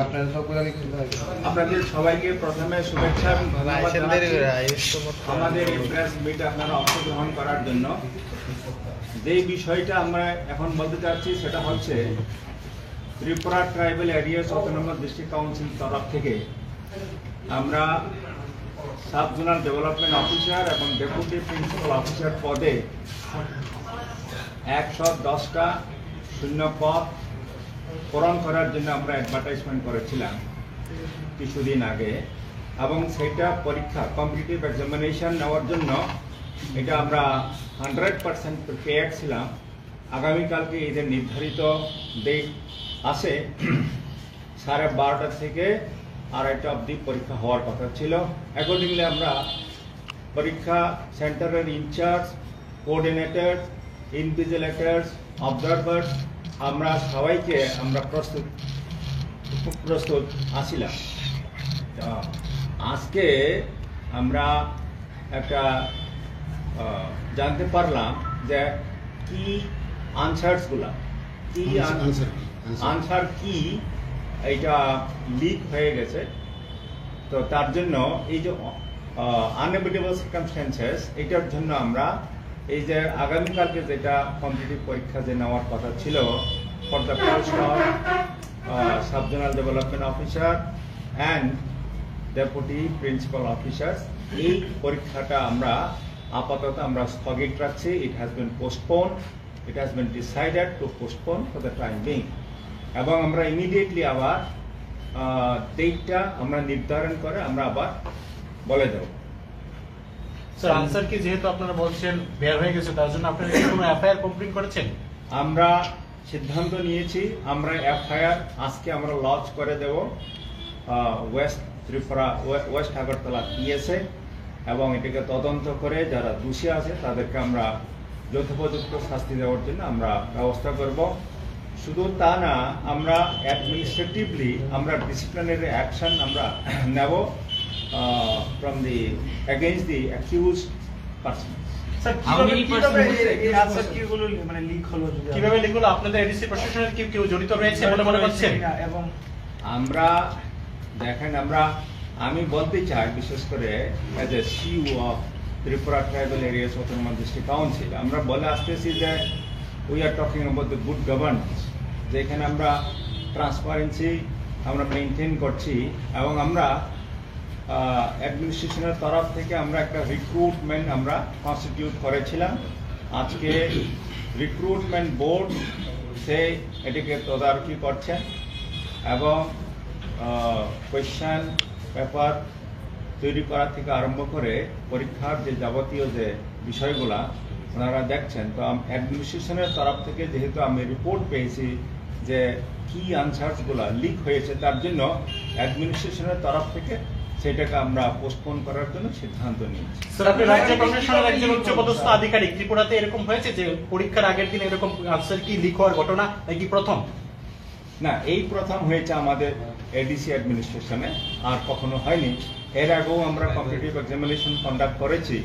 আপনাদের সবাইকে প্রথমে শুভেচ্ছা এবং ধন্যবাদ জানাচ্ছি আমাদের এই প্রেস মিটে আপনারা অংশগ্রহণ করার জন্য। যে বিষয়টা আমরা এখন বলতে চাচ্ছি সেটা হচ্ছে Tripura tribal areas autonomous district council তরফ থেকে আমরা সাব জোনাল ডেভেলপমেন্ট অফিসার এবং ডেপুটি প্রিন্সিপাল অফিসার পদে 110টা শূন্য পদ পূরণ করার জন্য আমরা অ্যাডভার্টাইজমেন্ট করেছিলাম কিছুদিন আগে, এবং সেটা পরীক্ষা কম্পিটিটিভ এক্সামিনেশন নেওয়ার জন্য এটা আমরা 100% প্রিপেয়ার্ড ছিলাম। আগামীকালকে এদের নির্ধারিত ডেট আছে 12:30 থেকে 2:30 অবধি পরীক্ষা হওয়ার কথা ছিল। অ্যাকর্ডিংলি আমরা পরীক্ষা সেন্টারের ইনচার্জ, কোঅর্ডিনেটর, ইনভিজিলেটর্স, অবজারভার্স আমরা সবাইকে আমরা প্রস্তুত আছিলাম। আজকে আমরা একটা জানতে পারলাম যে কি আনসারসগুলা কি আনসার কি এইটা লিক হয়ে গেছে। তো তার জন্য এই যে আনএভিটেবল সার্কামস্ট্যান্সেস এটার জন্য আমরা এই যে আগামীকালকে যেটা কম্পিটিটিভ পরীক্ষা যে নেওয়ার কথা ছিল for the post of sub zonal development officer and deputy principal officers, এই পরীক্ষাটা আমরা আপাতত আমরা স্থগিত রাখছি। It has been postpone, it has been decided to postpone for the time being, এবং আমরা ইমিডিয়েটলি আবার ডেটটা আমরা নির্ধারণ করে আমরা আবার বলে দেব। স্যার, আনসার কি যেহেতু আপনারা বলছেন বের হয়ে গেছে, তার জন্য আপনারা কি কোনো এফআইআর কমপ্লেইন করেছেন? আমরা সিদ্ধান্ত নিয়েছি আমরা এফআইআর আজকে আমরা লঞ্চ করে দেব ওয়েস্ট ত্রিপুরা ওয়েস্ট আগরতলা পিএসএ, এবং এটাকে তদন্ত করে যারা দোষী আছে তাদেরকে আমরা যথোপযুক্ত শাস্তি দেওয়ার জন্য আমরা ব্যবস্থা করব। শুধু তা না, আমরা অ্যাডমিনিস্ট্রেটিভলি আমরা ডিসিপ্লিনারি অ্যাকশন আমরা নেব from the against the accused person. Sir, কিভাবে লিক হলো? আপনাদের এডিসি প্রশাসনের কি কেউ জড়িত রয়েছে বলে মনে করছেন? এবং আমরা দেখেন, আমি বলতে চাই বিশেষ করে as a CEO of Tripura tribal areas autonomous district council আমরা বলে আসতেছি যে we are talking about the good governance, যেখানে আমরা ট্রান্সপারেন্সি আমরা মেনটেন করছি, এবং আমরা অ্যাডমিনিস্ট্রেশনের তরফ থেকে আমরা একটা রিক্রুটমেন্ট আমরা কনস্টিটিউট করেছিলাম। আজকে রিক্রুটমেন্ট বোর্ড সে এটিকে তদারকি করছেন, এবং কোয়েশ্চেন পেপার তৈরি করা থেকে আরম্ভ করে পরীক্ষার যে যাবতীয় যে বিষয়গুলা ওনারা দেখছেন। তো অ্যাডমিনিস্ট্রেশনের তরফ থেকে যেহেতু আমি রিপোর্ট পেয়েছি যে কি আনসারসগুলা লিক হয়েছে, তার জন্য অ্যাডমিনিস্ট্রেশনের তরফ থেকে সেটাকে আমরা পোস্টপোন করার জন্য সিদ্ধান্ত নিয়েছি। স্যার, আপনি রাজ্য প্রশাসনের একজন উচ্চপদস্থ আধিকারিক, ত্রিপুরাতে এরকম হয়েছে যে পরীক্ষার আগের দিন এরকম আনসার কি লিক হওয়ার ঘটনা নাকি প্রথম? না, এই প্রথম হয়েছে আমাদের এডিসি অ্যাডমিনিস্ট্রেশনে, আর কখনো হয়নি। এর আগেও আমরা কম্পিটিটিভ এক্সামিনেশন কন্ডাক্ট করেছি,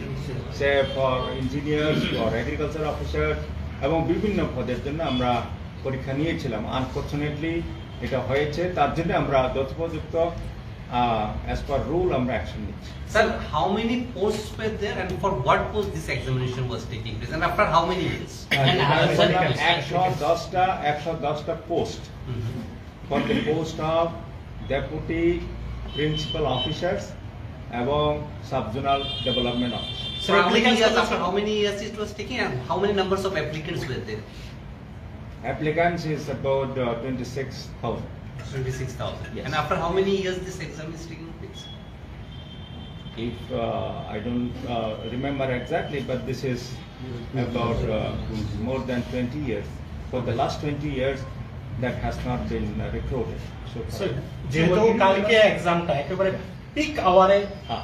সে for engineer, for agriculture officer, এবং বিভিন্ন পদের জন্য আমরা পরীক্ষা নিয়েছিলাম। আনফর্চুনেটলি এটা হয়েছে, তার জন্য আমরা যথোপযুক্ত as per rule আমরা অ্যাকশন নিচ্ছি। Sir, how many posts were there and for what post this examination was taking place and after how many years? 110টা post for the post of deputy principal officers এবং sub-zonal development officers. So after how many years it was taking and how many numbers of applicants were there? Applicants is about 26,000. 26,000. Yes. And after how many years this exam is taking place? If I don't remember exactly, but this is about more than 20 years. For the last 20 years, that has not been recruited. So, যেহেতু কালকে এক্সামটা একেবারে pick আওয়ারে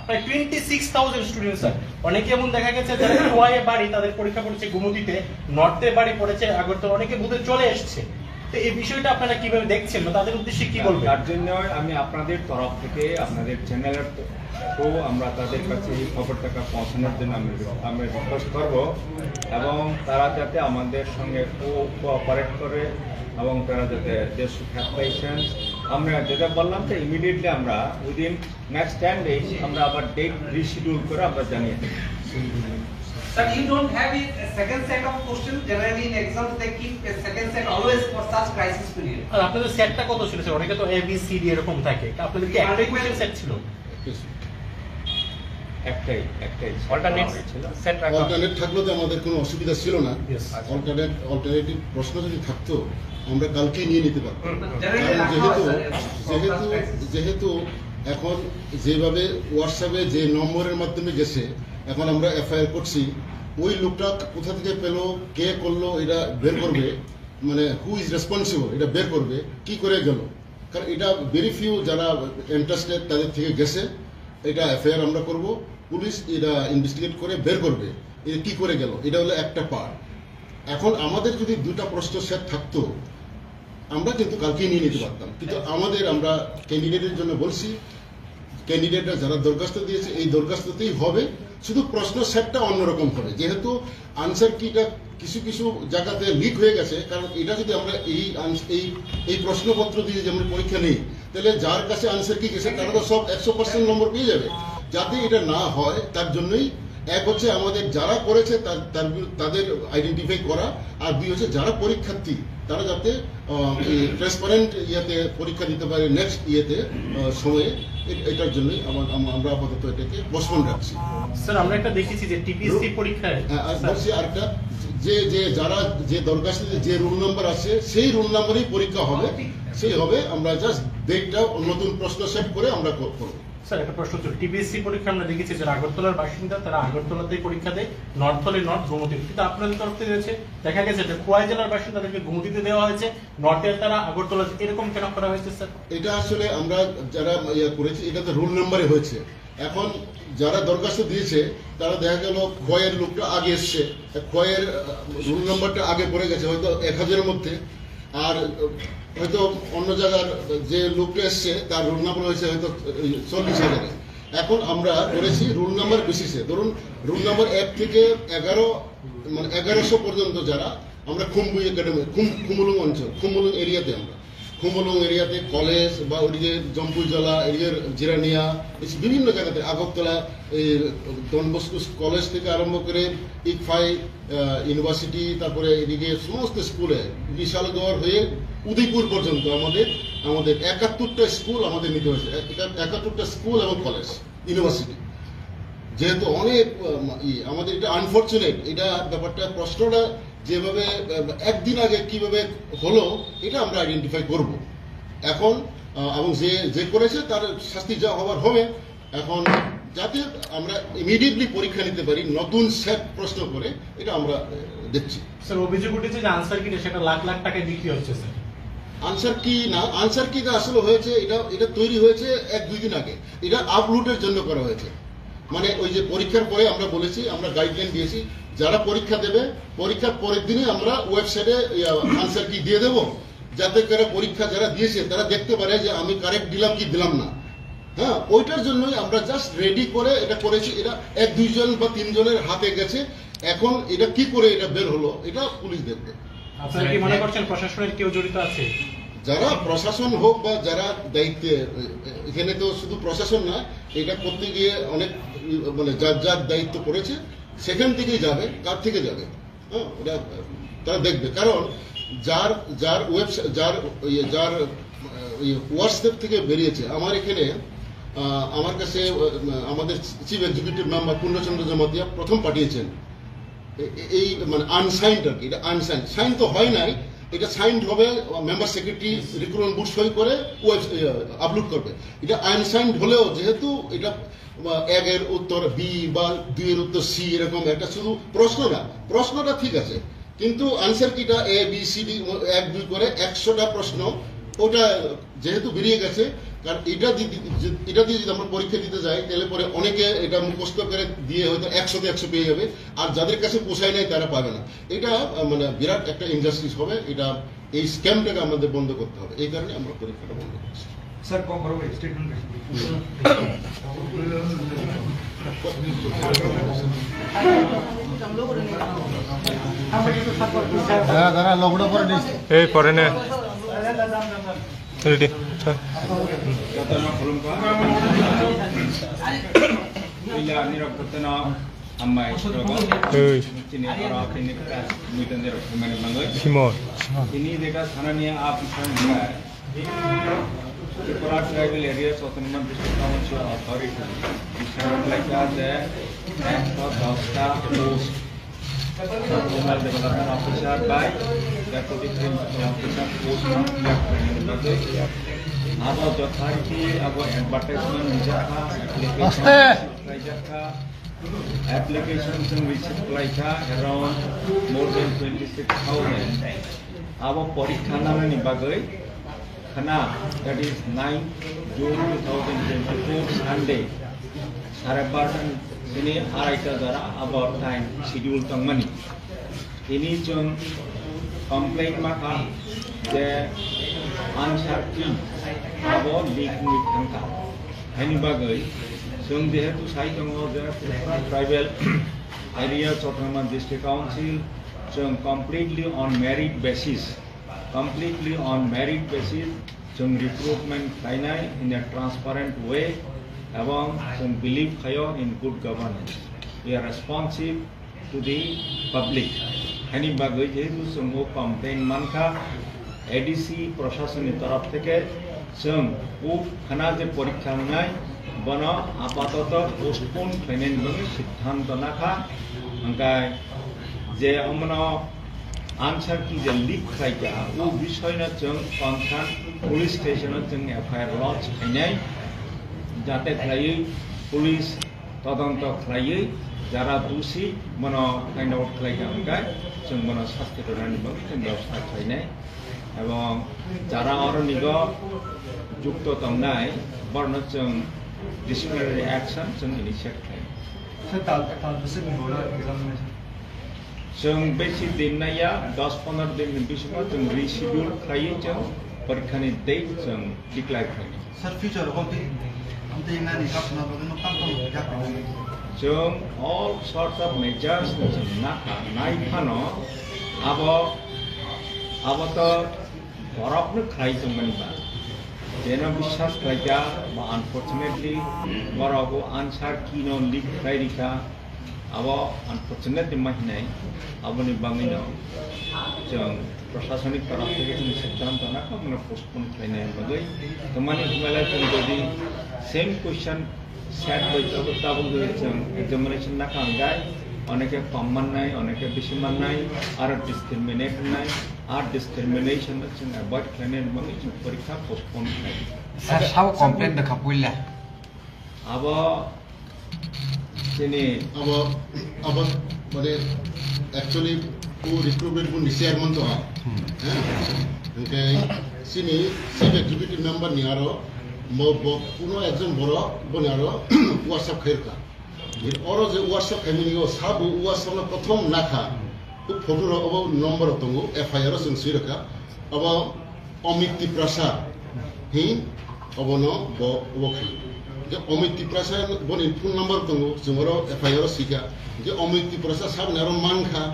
প্রায় 26,000 student, sir অনেকে এমন দেখা গেছে যারা ওয়াইয়ে বাড়ি তাদের পরীক্ষা পড়েছে গুমতিতে, নর্থে বাড়ি পড়েছে আগরতলা, অনেকে বুধে চলে এসেছে। তো এই বিষয়টা আপনারা কিভাবে দেখছেন বা তাদের উদ্দেশ্যে কি বলবেন? তার জন্য আমি আপনাদের তরফ থেকে আপনাদের চ্যানেলের তো আমরা তাদের কাছে এই খবরটাকে পৌঁছানোর জন্য আমি রিকোয়েস্ট করব, এবং তারা যাতে আমাদের সঙ্গে কোঅপারেট করে, এবং তারা যাতে দে শুড হ্যাভ পেশেন্স আমরা যেটা বললাম যে ইমিডিয়েটলি আমরা উইদিন নেক্সট 10 days আমরা আবার ডেট রিশিডিউল করে আমরা জানিয়ে দেব। Sir, you don't have a second set of questions. Generally in exams they keep a second set always for such crisis period. আর আপনাদের সেটটা কত ছিল স্যার? অনেকে তো এ বি সি ডি এরকম থাকে, আপনাদের কি একটাই কোশ্চেন সেট ছিল? একটাই অল্টারনেট সেট রাখা। অল্টারনেট থাকলে তো আমাদের কোনো অসুবিধা ছিল না। Yes. অল্টারনেটিভ প্রশ্ন যদি থাকতো আমরা কালকেই নিয়ে নিতে পারতাম। Generally কারণ যেহেতু এখন যেভাবে হোয়াটসঅ্যাপে যে নম্বরের মাধ্যমে গেছে, এখন আমরা এফআইআর করছি, ওই লোকটা কোথা থেকে পেলো, কে করলো, এটা বের করবে, মানে হু ইজ রেসপন্সিবল এটা বের করবে, কি করে গেল। কারণ এটা ভেরি ফিউ যারা ইন্টারেস্টেড তাদের থেকে গেছে, এটা এফআইআর আমরা করব, পুলিশ এটা ইনভেস্টিগেট করে বের করবে এটা কি করে গেল। এটা হলো একটা পার্ট। এখন আমাদের যদি দুটা প্রশ্ন সেট থাকতো আমরা কিন্তু কালকেই নিয়ে নিতে পারতাম, কিন্তু আমরা ক্যান্ডিডেটের জন্য বলছি, ক্যান্ডিডেটরা যারা দরখাস্ত দিয়েছে এই দরখাস্ততেই হবে, শুধু প্রশ্ন সেটটা অন্যরকম হবে। যেহেতু আনসার কিটা কিছু কিছু জায়গাতে লিক হয়ে গেছে, কারণ এটা যদি আমরা এই প্রশ্নপত্র দিয়ে যেমন পরীক্ষা নেই, তাহলে যার কাছে আনসার কি গেছে তারা তো সব 100% নম্বর পেয়ে যাবে। যাতে এটা না হয় তার জন্যই এক হচ্ছে আমাদের যারা করেছে তাদের আইডেন্টিফাই করা, আর দুই হচ্ছে যারা পরীক্ষার্থী তারা যাতে ট্রান্সপারেন্ট ইয়েতে পরীক্ষা দিতে পারে নেক্সট সময়ে। এটার জন্যই আমরা আপাতত এটাকে পোস্টপোন রাখছি। স্যার আমরা একটা দেখেছি যে টিপিএসসি পরীক্ষায় বলছি আরেকটা, যে যারা যে দরখাস্তে যে রোল নাম্বার আছে সেই রোল নাম্বারেই পরীক্ষা হবে, আমরা জাস্ট ডেটটা নতুন প্রশ্ন সেট করে আমরা করব। স্যার একটা প্রশ্ন ছিল, টিপিএসসি পরীক্ষা আমরা দেখেছি যারা আগরতলার বাসিন্দা তারা আগরতলাতেই পরীক্ষা দেয়, নর্থ হলে নর্থ, গুমতি, কিন্তু আপনাদের তরফ থেকে দেখা গেছে যে খোয়াই জেলার বাসিন্দাদেরকে গুমতিতে দেওয়া হয়েছে, নর্থের তারা আগরতলা, এরকম কেন করা হয়েছে স্যার? এটা আসলে আমরা যারা করেছি এটা তো রোল নাম্বারে হয়েছে। এখন যারা দরখাস্ত দিয়েছে তারা দেখা গেল খোয়াইয়ের লোকটা আগে এসছে, খোয়াইয়ের রোল নাম্বারটা আগে পড়ে গেছে হয়তো 1000-এর মধ্যে, আর হয়তো অন্য জায়গার যে লোকটা এসছে তার রোল নাম্বার হয়েছে হয়তো 40,000-এ। এখন আমরা করেছি রোল নাম্বার বেসিসে, ধরুন রোল নাম্বার 1 থেকে 11 মানে 1100 পর্যন্ত যারা আমরা খুমবুই একাডেমি, খুমুলুং অঞ্চল, খুমুলুং এরিয়াতে, আমরা খুমুলুং এরিয়াতে কলেজ বা ওইদিকে জম্পুইজলা এরিয়ার জিরানিয়া বিভিন্ন জায়গাতে, আগরতলা এই ডন বস্কো কলেজ থেকে আরম্ভ করে ইকফাই ইউনিভার্সিটি, তারপরে এদিকে সমস্ত স্কুলে বিশালগড় হয়ে উদয়পুর পর্যন্ত আমাদের 71টা স্কুল আমাদের নিতে হয়েছে, 71টা স্কুল এবং কলেজ ইউনিভার্সিটি। যেহেতু অনেক আমাদের এটা আনফর্চুনেট, এটা ব্যাপারটা প্রশ্নটা যেভাবে একদিন আগে কিভাবে হলো এটা আমরা আইডেন্টিফাই করব এখন, এবং যে করেছে তার শাস্তি যা হওয়ার হবে। এখন যাতে আমরা ইমিডিয়েটলি পরীক্ষা নিতে পারি নতুন সেট প্রশ্ন করে, এটা আমরা দেখছি। স্যার অভিযোগ উঠেছে যে আনসার কি সেটা লাখ লাখ টাকায় বিক্রি হচ্ছে স্যার। আনসার কি আসলে হয়েছে, এটা তৈরি হয়েছে 1-2 দিন আগে, এটা আপলোডের জন্য করা হয়েছে। মানে ওই যে পরীক্ষার পরে আমরা বলেছি, আমরা গাইডলাইন দিয়েছি যারা পরীক্ষা দেবে পরীক্ষার পরের দিনে আমরা ওয়েবসাইটে আনসার কি দিয়ে দেবো, যাতে করে পরীক্ষা যারা দিয়েছে তারা দেখতে পারে যে আমি কারেক্ট দিলাম কি দিলাম না। হ্যাঁ, ওইটার জন্যই আমরা জাস্ট রেডি করে এটা করেছি। এটা 1-2 জন বা 3 জনের হাতে গেছে, এখন এটা কি করে এটা বের হলো এটা পুলিশ দেখবে। আপনারা কি মনে করছেন প্রশাসনের কেউ জড়িত আছে? যারা প্রশাসন হোক বা যারা দায়িত্বে, এখানে তো শুধু প্রশাসন না, এটা করতে গিয়ে অনেক মানে যার দায়িত্ব পড়েছে সেখান থেকেই যাবে, কার থেকে যাবে, হ্যাঁ ওটা তারা দেখবে। কারণ যার ওয়েবসাইট যার হোয়াটসঅ্যাপ থেকে বেরিয়েছে, আমার এখানে আমার কাছে আমাদের চিফ এক্সিকিউটিভ মেম্বার পূর্ণচন্দ্র জমাতিয়া প্রথম পাঠিয়েছেন এই মানে আনসাইন্ড আর কি, এটা আনসাইন্ড, সাইন তো হয় নাই, এটা সাইন্ড হবে, মেম্বার সেক্রেটারি রিক্রুটমেন্ট বোর্ড সই করে আপলোড করবে। এটা আনসাইন্ড হলেও যেহেতু এটা 1-এর উত্তর বি বা 2-এর উত্তর সি এরকম একটা শুধু প্রশ্নটা ঠিক আছে, কিন্তু আনসার কিটা এ বি সি ডি 1-2 করে 100টা প্রশ্ন, ওটা যেহেতু বেরিয়ে গেছে। কারণ এটা দিয়ে যদি আমরা পরীক্ষা দিতে যাই তাহলে পরে অনেকে এটা মুখস্থ করে দিয়ে হয়তো 100-তে 100 পেয়ে যাবে, আর যাদের কাছে পোষায় নাই তারা পাবে না। এটা মানে বিরাট একটা ইনজাস্টিস হবে। এটা এই স্ক্যামটাকে আমাদের বন্ধ করতে হবে, এই কারণে আমরা পরীক্ষাটা বন্ধ করছি। স্যার কম বড় স্টেটমেন্ট এই পরে নে ready Katana Kolumba. Ila Niro Katana Amai Stroga. Chini Ara Kinika, Mutan der Mango. Simon. Ini dekat Hanania Apisan Jaya. Tripura tribal areas autonomous district council authority. Like that, Act of Dosta Post. Regional Development Officer by Deputy Principal Officer Post about the authority about advertisement applications in which like around more than 26,000. Our Porikhana Nibagai Khana, that is 9 June 2024 Sunday. Sarabartan ini araita dara about time schedule tang mani. Ini jeng complaint maka je answer key about leaking with tangka. Ini bagai jeng dia tu saya tengok je tribal area autonomous district council jeng completely on merit basis. Completely on merit basis, jeng recruitment kainai in a transparent way, এবং believe in good governance. We are responsive to the public. Hani bagai jehetu semua complaint manka ADC প্রশাসনের তরফ থেকে jeng khana je porikha nai bono apatoto postpone fainen bagi siddhanto nakha angkai je amno answer ki je leak khaika o bishoy na jeng concern police station jeng FIR lodge khainai jate khlai police todonto khlai jara doshi mono find out khlai angkai jeng mono shasti korani bagi jeng byabostha khainai ebong jara oronigo jukto tongnai borno jeng disciplinary action jeng initiate khlai jeng besi din naya 10-15 din bisma jeng reschedule khlai jeng porikhani date jeng declare khlai sir future konti amte ingani kapna bagno kampong jakno jeng all sorts of measures jeng naka nai phano abo to borokno khlai jeng mani ba jeno bishwas khlaika ba unfortunately borogo answer kino leak khlai rika abo unfortunately mahinai aboni bangino jeng प्रशासनिक तरफ থেকে কোনো সিদ্ধান্ত না কোনো postpone খাইনে বাগৈ তোমানি হিমালয় জং যদি সেম কোশ্চেন সেট হইতো তখন জং এক্সামিনেশন না কাঙ্গাই অনেকে কম মান নাই অনেকে বেশি মান নাই আর ডিসক্রিমিনেশন নাই আর ডিসক্রিমিনেশন জং অ্যাভয়েড খাইনে বাগৈ পরীক্ষা পোস্টপোন খাই স্যার সাও কমপ্লেন দেখা পইলা আবা তিনি আবা মানে অ্যাকচুয়ালি ও রিক্রুটমেন্ট পু নিশিয়ার মন্ত ওকে সিনি চিফ এক্সিকিউটিভ মেম্বার নিয়ারো কোনো একজন বড় বনিয়ারো ওয়াটসঅ্যাপ খাইরকা অর যে ওয়াটসঅ্যাপ খাইমিনিও সাবু ওয়াটসঅ্যাপ প্রথম নাখা ও ফটো অব নম্বর তঙ্গু এফআইআর जों সিরকা অব অমিতি প্রসাদ হি অবন ব খাই যে অমিতি প্রসাদ বনি ফোন নম্বর তঙ্গু जोंरो এফআইআর সিকা যে অমিতি প্রসাদ সাব নারো মানখা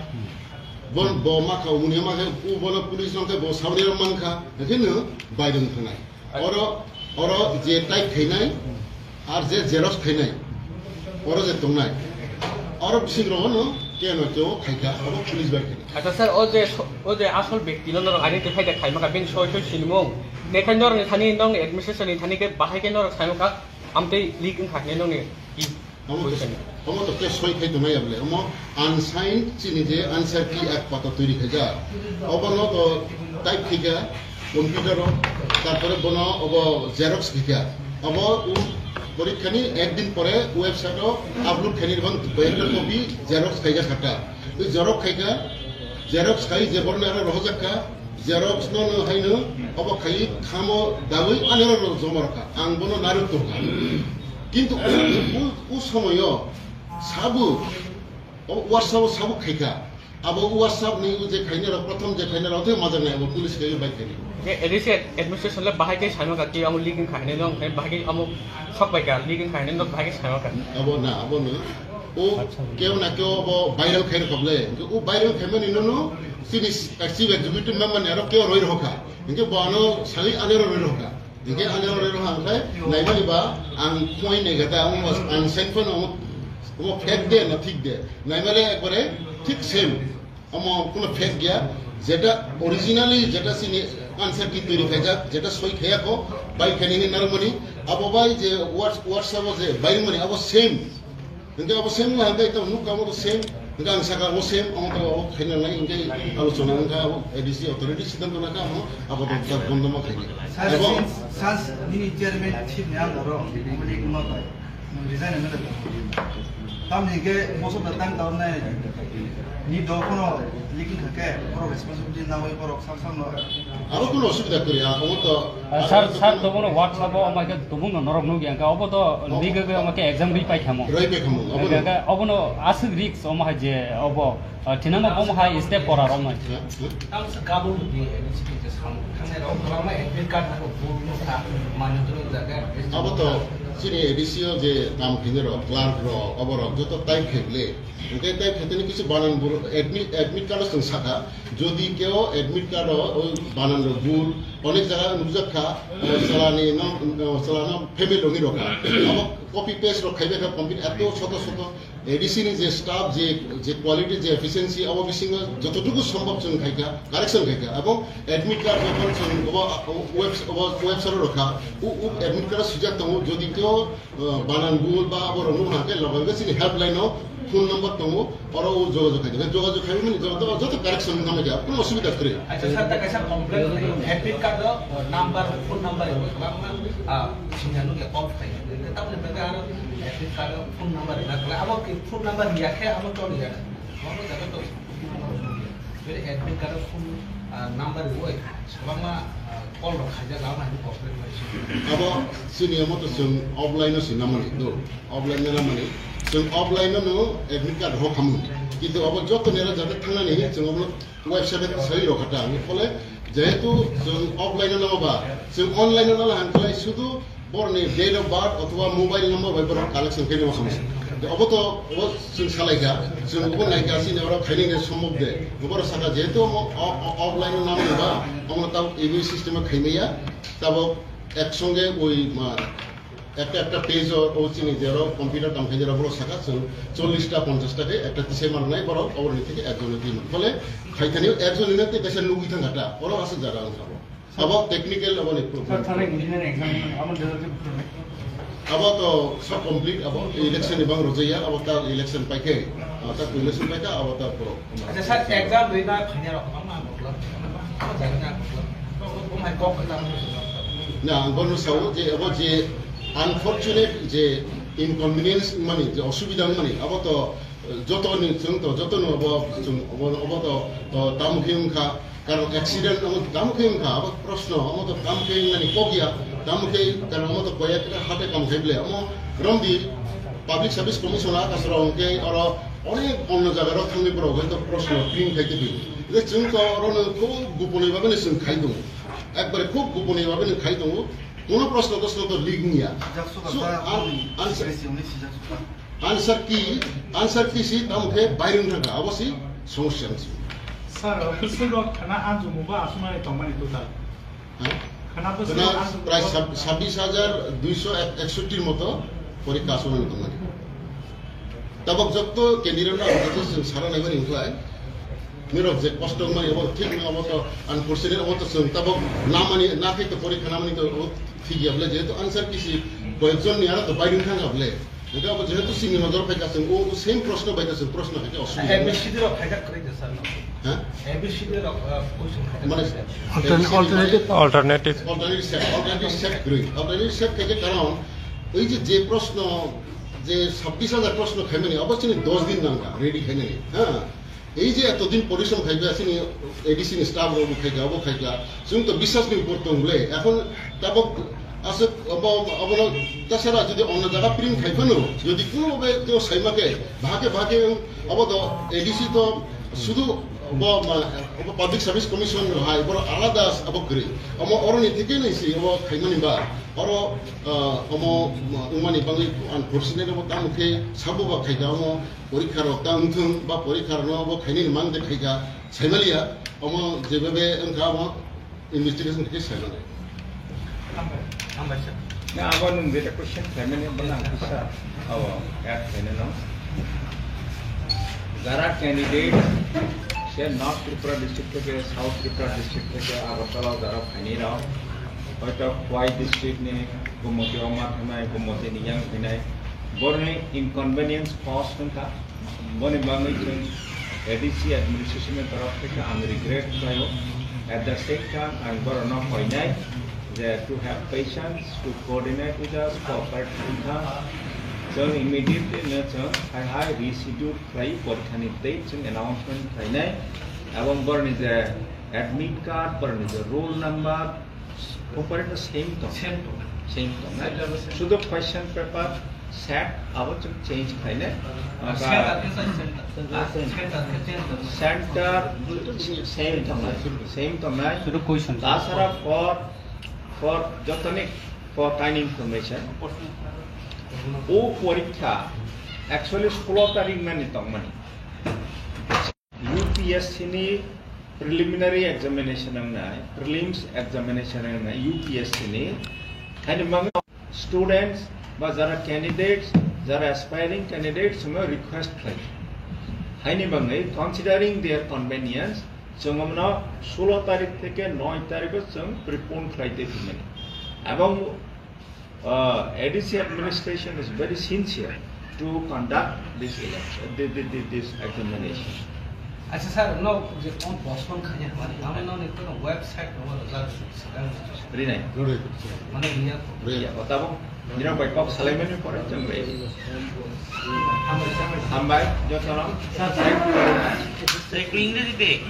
bon bo maka umuni maka u bono police nongke bo sabri manka hino baidon thanai oro je type khainai ar je xerox khainai oro je tongnai oro bisigro no keno kyo khaika oro police bai khainai acha sir o je asol ব্যক্তি নর identify de khaimaka ben soy silmong nekan nor thani nong administration ni thani ke bahai ke nor khaimaka amte leak in khakne nong ni Omo to ke soi khai tonai able omo unsigned chini je answer ki ek pata তৈরি khaja obono to type khika computer tarpore bono obo xerox khika obo পরীক্ষানি একদিন পরে website upload খানির বন বেরটা copy xerox খাইga khata ওই xerox খাইga xerox খাই যে বর্ণে আর রহজাকা xerox no haino obo খাই খামো দাবই আনেরো জমরকা আং বনো নারুতকা কিন্তু ও সময় সাবু ওয়াটসঅ্যাপ সাবু খাইকা আবো ওয়াটসঅ্যাপ নি যে খাইনার প্রথম যে খাইনার অধে মজা নাই আবো পুলিশ কে বাই খাইনি যে এডিসি অ্যাডমিনিস্ট্রেশন লে বাহাইকে সাইমকা কি আমু লিগিং খাইনে দং বাহাইকে আমু সব বাইকা লিগিং খাইনে দং বাহাইকে সাইমকা আবো না ও কেউ না কেউ আবো ভাইরাল খাইর কবলে ও ভাইরাল খাইমে নিনো সিনি চিফ এক্সিকিউটিভ মেম্বার নে আর কেউ রই রহকা ইনকে বানো সালি আনেরো রই রহকা Dike angel ore rohang kai naimani ba ang coin ne gata ang senfon amo fake de na ঠিক de naimale ekbare ঠিক সেম amo কোনো fake gya যেটা অরিজিনালি যেটা সিনি আনসার কি তৈরি হয়ে যাক যেটা সই খেয়া কো বাই খেনি নারমনি আবো বাই যে হোয়াটসঅ্যাপ যে বাই মনি আবো সেম কিন্তু আবো সেম না হাতে তো নুক আবো সেম কিন্তু আং সাকা আবো সেম আমো তো খেনা নাই ইনকে আলোচনা ইনকা আবো এডিসি অথরিটি সিদ্ধান্ত না আমো আবো তো বন্ধমা খেনি এবং সাস নিনি চেয়ারম্যান চিফ নিয়াম ধরো মানে কুমা পাই রিজাইন না তাম নিকে মোসব দান দাওনে নি দ কোনো লিখিত থাকে বড় রেসপন্সিবিলিটি না হই বড় সাকসাম নয় আরো কোনো অসুবিধা করি আমো তো স্যার তো কোনো হোয়াটসঅ্যাপ আমাকে তবুং নরক নুগি আঙ্কা অব তো লিগে আমাকে এক্সাম রি পাই খামো রাই পে খামো অবনো আসিক রিক্স অমহা যে অব ঠিনানো অমহা স্টেপ করার অমহা তাম গাবু দি এনসিপি যে সাম খানে রাও খালামা এডমিট কার্ড থাকো বুনো খা মানিতর জায়গা আবো তো সিনি এডিসিও যে কাম কিনেরো ক্লার্ক র অবরক যত টাইপ খেলে ওকে টাইপ খেতে কিছু বানান বুড়ো এডমিট কার্ড সং শাখা যদি কেউ এডমিট কার্ড ওই বানান ভুল অনেক জায়গা নুজাখা সালানি সালানা ফেমিলি রঙি রখা আবো কপি পেস্ট রখাইবে কমপ্লিট এত শত শত এডিসিনি যে স্টাফ যে কোয়ালিটি যে এফিসিয়েন্সি অব বিসিং যতটুকু সম্ভব जों খাইকা কারেকশন খাইকা এবং এডমিট কার্ড যখন ওয়েবসাইটে রখা ও এডমিট কার্ড সুযোগ দङ যদি কেউ বানান ভুল বা বড় নুহাকে লগাগে সিনি হেল্পলাইনও ফোন নাম্বার দङ আর ও যোগাযোগ খাইবে যোগাযোগ খাইবে মানে যত কারেকশন নামে যা কোনো অসুবিধা করে আচ্ছা স্যার তা কাইসা complain admit card number phone number Bangla সিনজানো কে কল খাই তাহলে বেটা আর এডমিট কার্ড ফোন নাম্বার রাখলে আবার কি ফোন নাম্বার লিখে আবার তো লিখা আমরা জায়গা তো এডমিট কার্ড ফোন নাম্বার ওই বাংলা কল রাখা যা গাও না কমপ্লেন হইছে আবো সিনি মতো जों অফলাইনও সিনামনি তো অফলাইন না মানে जों অফলাইনও এডমিট কার্ড হখামু কিন্তু আবার যত নেরা যাতে থানানি जों ওয়েবসাইটে সই রখাটা আমি ফলে যেহেতু जों অফলাইনও নামাবা जों অনলাইনও নালা হানখাই শুধু বরনি ডেট অফ বার্থ অথবা মোবাইল নাম্বার বাইবার কালেকশন খাইনো খামছে अब तो जों सालायगा जों गुबुन नायगासिनो आरो खायनो सम्भब दे गुबुन साका जेहेतु अफलाइन नाम होबा আমরা তাও এবি সিস্টেমে খাইনায়া তাও একসঙ্গে ওই একটা পেজ ও চিনি যেরো কম্পিউটার কাম খাইজেরা বড় সাকা 40টা 50টাকে একটা তিসে মারনাই বড় অবরনি থেকে একজনের দিন ফলে খাইতানিও একজনের নাতে দেশের লুগি থাকাটা বড় আছে যারা খাবো আবার টেকনিক্যাল আবার প্রবলেম থানা ইঞ্জিনিয়ারিং এক্সাম আমার দেশে अब तो सब कंप्लीट अब इलेक्शन एवं रोजैया अब ता इलेक्शन पाइके ता इलेक्शन पाइका अब ता प्रो अच्छा सर एग्जाम रेना खैना रखमा मतलब जागना मतलब ओ माय गॉड एग्जाम ना गनु साउ जे अब जे अनफॉर्चुनेट जे इनकन्वीनियंस माने जे असुविधा माने अब तो जतनि जों तो जतनो अब तो तामुखिमखा कारण एक्सीडेंट तामुखिमखा अब प्रश्न अब तो तामुखिम माने कोगिया तामुखे कारण हम तो कोया हाथे काम खाइबले हम रमदि पाब्लिक सार्विस कमिशना कासरा उनके और अनेक अन्य जगह थांनि पर हयतो प्रश्न प्रिंट खाइते बि जे जों तो रनो खूब गोपनीय भाबे जों खाइ दङ एकबारे खूब गोपनीय भाबे खाइ दङ कोनो प्रश्न तो लिख निया आंसर की सी तामुखे बाइरन थाका अबसि समस्या আছে স্যার অফিসিয়াল খানা আজমুবা আসমানে তমানি টোটাল প্রায় 26,261 মতো পরীক্ষা আসলে তোমাদের তবক যত ক্যান্ডিডেটরা আমাদের সারা নাইবার ইনক্লাই নিরব যে কষ্ট মানে এবং ঠিক না মতো আনফরচুনেট মতো তবক না মানে না থেকে পরীক্ষা না মানে তো ঠিক বলে যেহেতু আনসার কিছু কয়েকজন নিয়ে তো বাইরে থাকা বলে এটা যেহেতু সিঙ্গি নজর পাইকাছেন ও সেম প্রশ্ন পাইকাছেন প্রশ্ন থেকে অসুবিধা এবিসিডি র খাইজা করে দে স্যার হ্যাঁ এবিসিডি র কোশ্চেন মানে অল্টারনেটিভ সেট থেকে কারণ ওই যে প্রশ্ন যে 26,000 প্রশ্ন খাইমেনি অবশ্যই 10 দিন নাঙ্গা রেডি খাইমেনি হ্যাঁ এই যে এতদিন পরিশ্রম খাইবে আসেনি এডিসি স্টাফ খাইগা খাইগা जों তো বিশ্বাস নেই করতে হলে এখন তাবক আছে তাছাড়া যদি অন্য জায়গা প্রিন্ট খাইফানো যদি কোনোভাবে কেউ সাইমাকে ভাগে অবদ এডিসি তো শুধু পাবলিক সার্ভিস কমিশন হাই বড় আলাদা অবগ্রে অরণি থেকে নাইছি খাইমানি বা অর উমানি বাংলি আনফরচুনেট তামুখে সাববা খাইগা পরীক্ষার তাংথং বা পরীক্ষার খাইনি মান দে খাইগা সাইমালিয়া যেভাবে ইনভেস্টিগেশন থেকে সাইমালি Ambassador. Now, I want to get a question. Family, but I'm sure our at Fenano. There are candidates. Share North Tripura district ke South Tripura district ke Agartala there are Fanira. But of White district ne Gumoti Omar Hanai Gumoti Niyang Hanai. Borne inconvenience cost nta. Borne bangai ADC administration में तरफ से I'm regret भाइयों. At the same time, I'm going to point out that to have patience to coordinate with us, cooperate with us. So immediately, I reschedule flight for candidate announcement. Avant burn is a admit card, burn is a roll number. Cooperate the same time. Same time. So the question paper set our change. Center same time. Tasara for Jotanic for tiny information. O Porika actually exploratory money. UPSC preliminary examination prelims examination UPSC and among students but there are candidates, there are aspiring candidates who request flight. Considering their convenience, Sungamna, 16 tarik থেকে 9 তারিখে prepone flight definitely. Among ADC administration is very sincere to conduct this election, this examination. अच्छा sir no जो कौन postpone खाया हमारे हमें no एक तो वेबसाइट नंबर लगा Very nice. माने लिया Ya, बताओ Jira by Cox Salman for it. Hambai, just around. Saya keliling dia